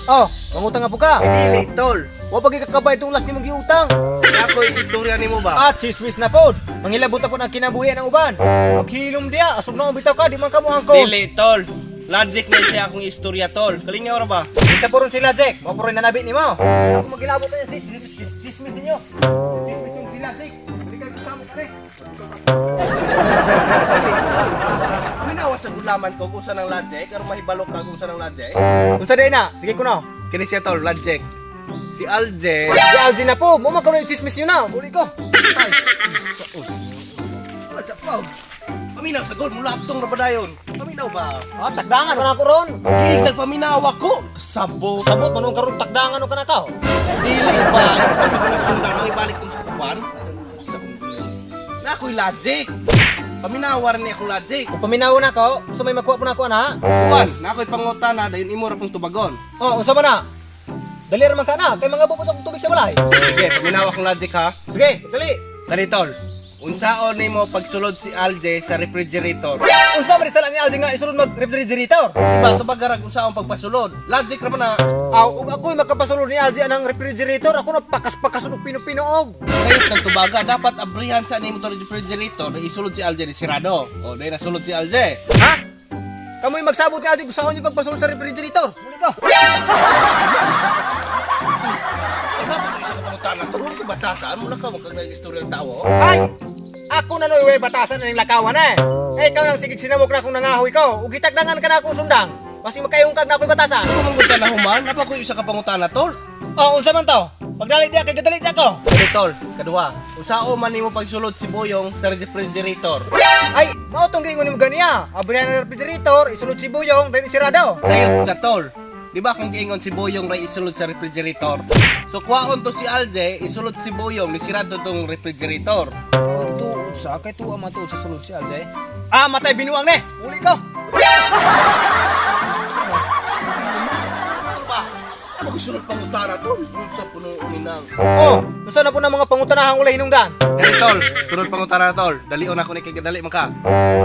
Oh, mangutang nga po ka. Dili tol. Wa pagi kakabay itong last nimong giutang. Ako istorya nimo ba? Ah, chismis na pod. Mangilabot na po ang kinabuhi ng uban. Maghilom diya, asog na ang bitaw ka, di man ka mo angkon. Dili tol. Logic na siya akong istorya tol. Kalingaw ra ba? Isa po rin sila, Jack. Mo po rin nanabit ni mo. Kung maghilabot na yan, chismis ninyo. Chismis yung sila, Jack. Hindi ka kasama ka rin. Minawa sa gulaman ko kung saan ang logic, aron mahibalok ka kung saan ang logic. Kung sa day na, sige ko na. Kini siya tol, logic. Si Alje. Si Alzi na po, mo magkaroon yung chismis yun na. Uli ko. Ay. Wala pa. Paminaw sa gol, mula aptong na ba dayon? Paminaw ba? Ah, takdangan ka na ako ron. Giig nagpaminawa ko. Kasabot. Sabot, manong karoon takdangan o ka na ka. Dili ba? Ito sa gulas sundan, no? Ibalik to sa kuwan. Na ako'y logic. Paminawa rin akong logic. Kung paminaw na ko, gusto may makuha po na ako, ana. Kuwan, na ako'y pangutana, dayon imo ra pong tubagon. Oh, unsa ba na? Dali raman ka na, kay mga bubos akong tubig sa balay. Sige, paminawa akong logic ha. Sige, dali. Dali tol. Unsaon nimo pagsulod si Alje sa refrigerator? Unsa man sala ni Alzi nga isulod mag-refrigerator? Diba, tubagarag unsaon pagpasulod? Logic ra man na. Aw, ug ako'y makapasulod ni Alzi anang refrigerator, ako na pakas-pakas og pino-pinoog. Sayot kang tubaga, dapat abrihan sa nimo to refrigerator na isulod si Alje ni sirado. O, dahil nasulod si Alje. Ha? Kamoy magsabot ni Alzi kung saan niyo pagpasulod sa refrigerator. Muli ko. Ano ba ito isang pangutana? Tulong ko batasan mo na ka magkagay istorya ng tao. Ay! Ako na noy batasan na ng lakawan eh. Eh, ikaw nang sigig sinamok na akong nangahoy ko. Ug gitagdangan ka na akong sundang. Basi magkayong kag na ako'y batasan. Ano manggutan na human? Napa ko isa ka pangutana, tol? Oh, unsa man to? Pagdali diya kay gadali diya ko. Dali, tol. Kaduha. Unsao man nimo pagsulod si Boyong sa refrigerator? Ay, mao tong giingon nimo ganiya. Abrihan ng refrigerator, isulod si Buyong, then isirado. Sayot ka, tol. Di ba kung giingon si Boyong ray isulod sa refrigerator? So kuwaon to si Alje, isulod si Boyong, ni sirado tong refrigerator. Tu sa kay tu ama tu sa sulod si Alzay. Ah, matay binuang ne. Uli ko. Ano ba? Ano ko sunod pangutana, tol? Sa puno uminang. Oh, usa na po na mga pangutanahang ulay hinungdan. Dali, tol. Sunod pangutana, tol. Dalion ako ni kay man ka.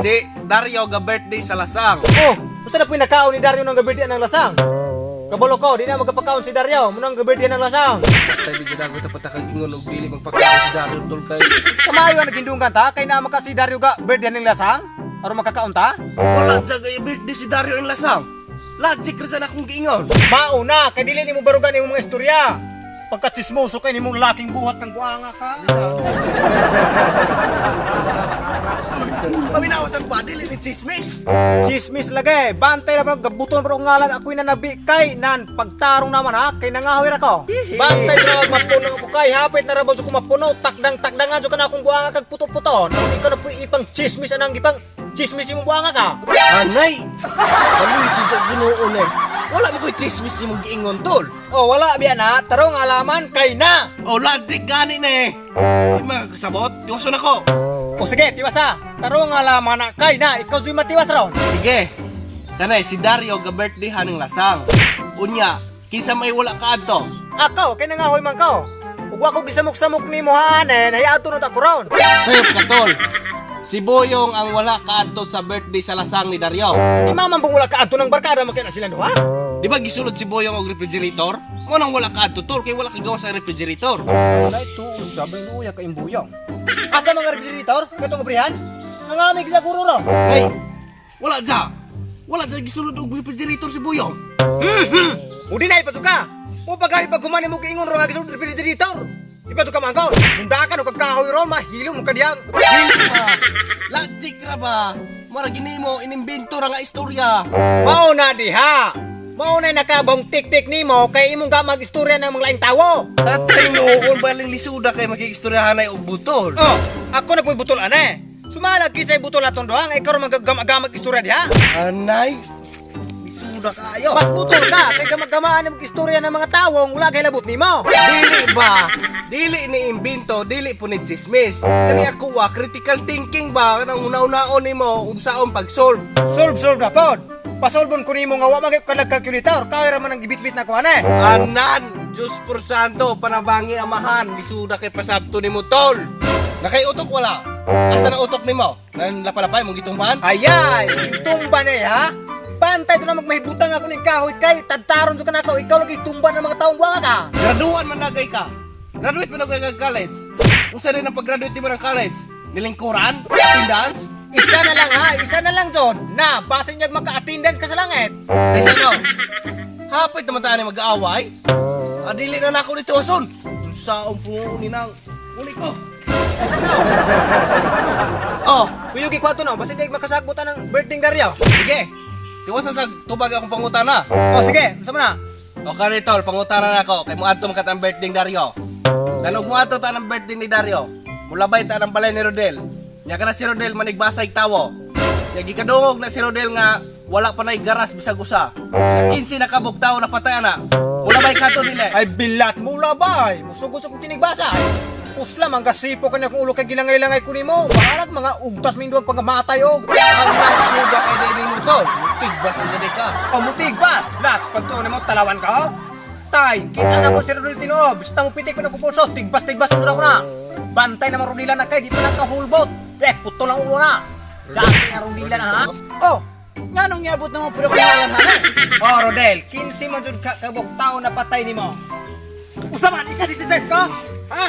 Si Dario ga birthday sa Lasang. Oh, usa na po yung nakaon ni Dario ng gaberdian ng lasang. Kabalo ko, di na magkapakaon si Dario, munang gaberdian ng lasang. Tay di jud ako ta patakagingon og dili magpakaon si Dario, tol kay. Kamayo nga nagindunggan ta, kay na si Dario ga berdian ng lasang. Aron makakaon ta? Wala sa gay birthday si Dario ang Lasang. Logic ra sa akong giingon. Mauna, kay dili nimo barugan imong mga istorya. Pagka-chismoso kay nimong laking buhat ng buanga ka. Paminaw sa kwa dili ni chismis. Chismis lagi, bantay na parang gabuton pero ngalag ako'y nanabi kay nan pagtarong naman ha, kay nangahoy ra ko. Bantay na mapuno ko kay hapit na rabon ko mapuno, takdangan jo kana akong buanga kag puto-puto. Hindi ko na po ipang chismis anang ipang chismis imong buanga ka. Anay. Dali si Jazunoon eh. Wala mo ko'y chismis imong giingon, tol. Oh, wala biya na, tarong alaman kay na. O logic gani na eh. Ay mga kasabot, iwason ako. O sige, tiwasa. Tarong alaman na kay na, ikaw suy matiwas ron. Sige. Kanay si Dario ga birthday haning Lasang. Unya, kinsa may wala ka adto? Ako, kay nangahoy man ko. Ug wa ko gisamok-samok nimo haanen, hayaan tunod ako ron. Sayop ka, tol. Si Boyong ang wala ka adto sa birthday sa Lasang ni Dario. Di maman pong wala ka adto ng barkada makina sila duha. Di ba gisulod si Boyong og refrigerator? Mo nang wala ka adto, tol, kay wala ka gawa sa refrigerator. Wala ito, sabi ng uya ka imbuyong. Asa mga refrigerator? Katong abrihan? Nangamig sa guro ro. Hey, wala dya. Wala dya gisulod og refrigerator si Boyong. Udi na ipasuka. Mo pagani pag gumani mo giingon ro nga gisulod refrigerator. Ipasuka man ko. Mundakan o kagkahoy ro, mahilom mo kadiyang. Dili ba? Logic ra ba? Mara ginimo inimbento ra nga istorya. Mao na diha. Mao na nakabong tik-tik nimo kay imong ga mag-istorya ng mga laing tawo. Atay noon baling lisuda kay makikistoryahan ay og butol. Oh, ako na po'y butol ane. Sumalag kisay butol atong doang, ikaw ro magagamag istorya diha. Anay, lisuda kayo. Mas butol ka kay gamagamaan ng istorya ng mga tawong wala kay labot nimo. Dili ba? Dili ni imbento, dili po ni chismis. Kani ako critical thinking ba kanang una-unaon nimo unsaon pag-solve. Solve na pod. Pasolbon ko nimo nga wa magay ka calculator, kay ra man ang gibit-bit na ko ane. Anan, Diyos por santo, panabangi amahan, lisuda kay pasabto nimo tol. Nakay utok wala. Asa na utok nimo? Nan lapalapay mong gitumban? Ayay, tumba na ha. bantay to na magmahibutang ako ning kahoy kay tadtaron jud kanako ikaw lagi tumban ng mga taong buwanga ka. Graduan man nagay ka. Graduate man nagay ka college. Unsa rin ang pag-graduate mo ng college? Nilingkuran? Attendance? Isa na lang ha, isa na lang jud na base niya maka-attendance ka sa langit. Taysa no. Hapit naman tayo mag-aaway. Adili na nako dito ason. Unsaon po ni nang uli ko. Oh, kuyugi kwato no, basi di makasagbutan ng birthday daryo. Sige. Tiwasa sa tubag akong pangutana. Oh sige, unsa man na? O kanitol, pangutana na ako. Kay mo ato makatang birthday ni Dario. Kanog mo ato ta ng birthday ni Dario. Mulabay ta ng balay ni Rodel. Nya kana si Rodel manigbasay tawo. Nya gikadungog na si Rodel nga wala pa nay garas bisag usa. Nya 15 na kabog tawo na patay na. Mulabay kato dili. Ay bilat mo labay, musugod sa kong tinigbasa. Usla man kasipo kanya kung ulo kay ginangay-langay ko nimo. Bahalag mga ugtas minduag pagkamatay og. Ang nagsuga kay dili mo to. Tigbas na dili ka. Pamutig bas, lats pagtuon nimo talawan ka. Tay, kita na ko si Rodel Tino. Basta mo pitik pa ng kupulso, tigbas mo ko na. Bantay na marunila na kay di pa nagkahulbot. Puto lang ulo na. Jackie na runila na ha. Oh, nga nung niabot naman pero kung alam na. Oh Rodel, 15 man jud ka kabog tao na patay nimo. Usa man ika 16 ka? Ha?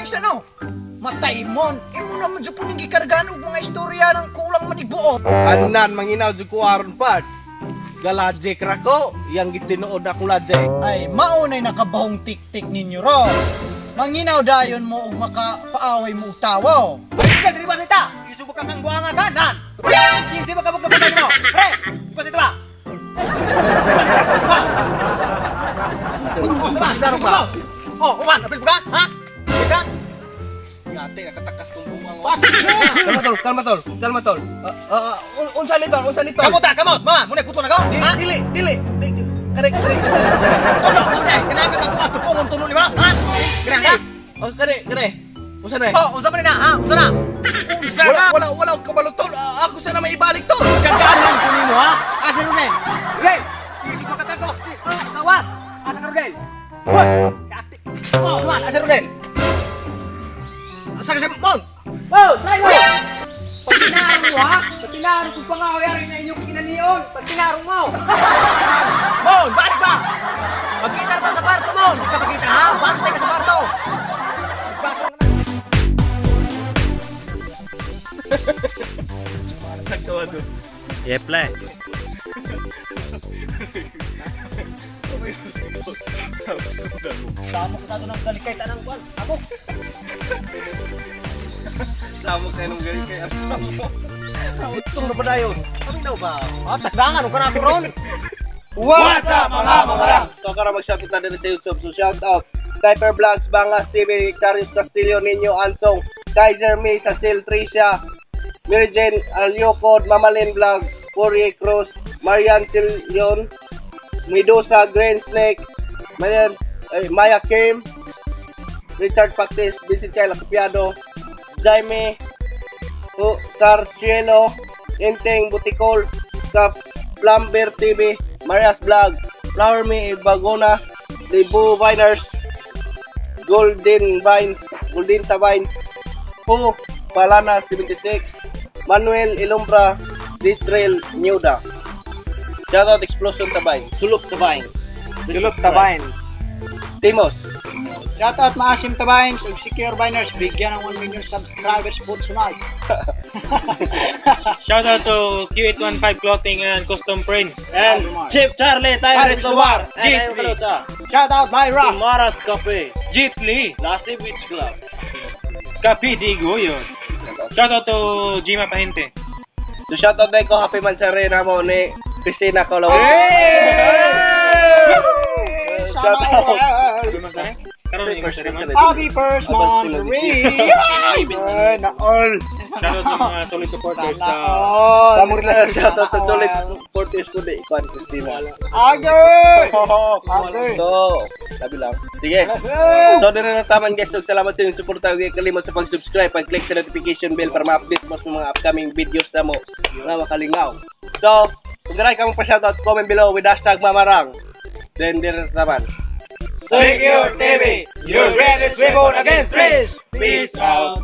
Isa no. Matay mon. Imo naman jud po ning gikargaan og mga istorya ng kulang manibuot. Anan manginaw jud ko aron pad. Galajek ra ko, yang gitinuod akong lajek. Ay maunay nakabahong tik-tik ninyo ro. Manginaw dayon mo og makapaaway mo og tawo. Ay ka diri ba sita? Isubok ka ng buanga ka nan. 15 ba kabog na patay nimo? Pre, ba sita ba? Kinaro ka? Oh, uman, apil ka? Ha? Ika? Yate nakatakas tong buwang. Kalma tol. Unsa nito? Kamot ta, kamot. Ma, muna puto na ko. Ha? Dili. Kare. Kodo, mamay, kinagat ako asto po ngon tulo lima. Ha? Kinaga? Oh, kare. Unsa na? Oh, unsa pa rin na? Ha? Unsa na? Unsa na? Wala ko kabalo tol. Ako sa na maibalik tol. Kagalan ko nimo ha? Asa Rodel? Rodel! Isip makatagos. Tawas! Asa ka Rodel? Hoy! Si ate. Oh, man, asa Rodel? Asa ka si Mon? Oh, sayo! Pag tinarong mo ha? Pag tinarong kung pangawayari na inyong kinanion. Pag tinarong mo. Mon, balik ba? Magkita ta sa parto, Mon. Di ka magkita ha? Bantay ka sa parto. Baso ka na. Nagtawa doon. Yeple. Sama ko tato ng galikay tanang kwan. Sabok. Samok kayo nung gari kay Samok. Itong na ba na yun? Kami na ba? Ah, takdangan. Huwag ka na ako ron. What's up mga mangarang? So karon mag-shoutout na din sa YouTube. So shoutout Sniper Vlogs, Bangas TV, Carius Castillo, Ninyo Ansong, Kaiser May, Cecil Tricia, Mary Jane Alyocod, Mamalin Vlog, Fourier Cruz, Marian Silyon, Medusa, Green Snake, Maya Kim, Richard Pactis, Vincent Kyle Acupiado, Jaime Sarcielo, Inteng Buticol, sa Plumber TV, Marias Vlog, Flower Me Bagona, Libu Viners, Golden Vines, Pu Palana 76, Manuel Ilumbra, Distrel Niuda. Shoutout Explosion Tabay, Sulok Tabay, Timos. Shoutout Maasim Tabayns ug Secure Biners, bigyan ng 1 million subscribers po tonight. Shoutout to Q815 Clothing and Custom Print. And Chief Charlie Tyrant Tobar, Jeep Lee. Shoutout Myra. Maras Cafe, Jeep Lee. Lassie Beach Club. Kapi Digo yun. Shoutout to Jima Pahinte. So shoutout din ko happy mansarena mo ni Christina Colaw. Shoutout. Karoon yung ceremony. Happy first monthly. Na all. Shoutout sa mga solid supporters sa Shoutout sa solid supporters ko di Kwan Christina. Agay. So, sabi lang. Sige. So, din na taman guys. So, salamat sa inyong suporta. Huwag kalimot sa pag-subscribe. Pag-click sa notification bell para ma-update mo sa mga upcoming videos na mo na makalingaw. So, kung garay ka mong pa-shoutout, comment below with hashtag Mamarang. Then, din na taman. Secure TV, your greatest weapon against risk. Peace out.